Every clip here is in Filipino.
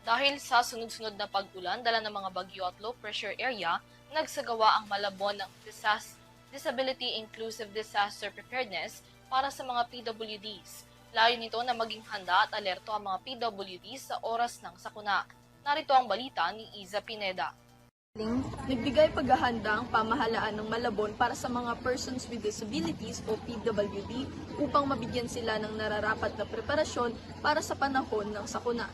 Dahil sa sunod-sunod na pag-ulan dala ng mga bagyo at low pressure area, nagsagawa ang Malabon ng Disability Inclusive Disaster Preparedness para sa mga PWDs. Layo nito na maging handa at alerto ang mga PWDs sa oras ng sakuna. Narito ang balita ni Iza Pineda. Nagbigay paghahanda ang pamahalaan ng Malabon para sa mga persons with disabilities o PWD upang mabigyan sila ng nararapat na preparasyon para sa panahon ng sakuna.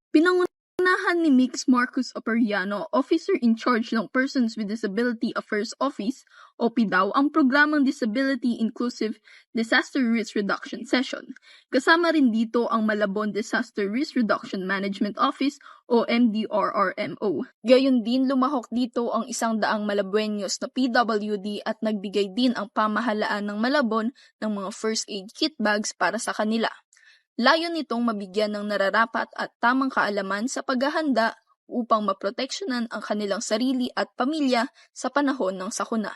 Pinangunahan ni Mix Marcus Operiano, Officer in Charge ng Persons with Disability Affairs Office o PDAW, ang programang Disability Inclusive Disaster Risk Reduction Session. Kasama rin dito ang Malabon Disaster Risk Reduction Management Office o MDRRMO. Gayon din lumahok dito ang 100 Malabueños na PWD at nagbigay din ang pamahalaan ng Malabon ng mga first aid kit bags para sa kanila. Layo nitong mabigyan ng nararapat at tamang kaalaman sa paghahanda upang maproteksyonan ang kanilang sarili at pamilya sa panahon ng sakuna.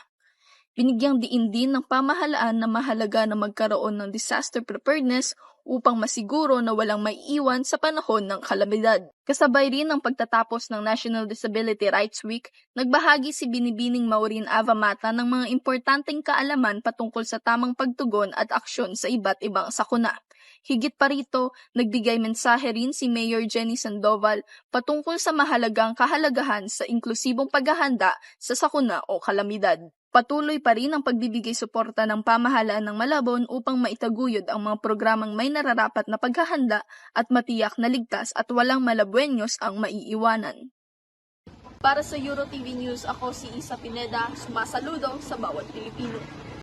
Binigyang diin din ng pamahalaan na mahalaga na magkaroon ng disaster preparedness upang masiguro na walang maiiwan sa panahon ng kalamidad. Kasabay rin ng pagtatapos ng National Disability Rights Week, nagbahagi si Binibining Maureen Avamata ng mga importanteng kaalaman patungkol sa tamang pagtugon at aksyon sa iba't ibang sakuna. Higit pa rito, nagbigay mensahe rin si Mayor Jenny Sandoval patungkol sa mahalagang kahalagahan sa inklusibong paghahanda sa sakuna o kalamidad. Patuloy pa rin ang pagbibigay suporta ng pamahalaan ng Malabon upang maitaguyod ang mga programang may nararapat na paghahanda at matiyak na ligtas at walang Malabueños ang maiiwanan. Para sa EuroTV News, ako si Isa Pineda, sumasaludo sa bawat Pilipino.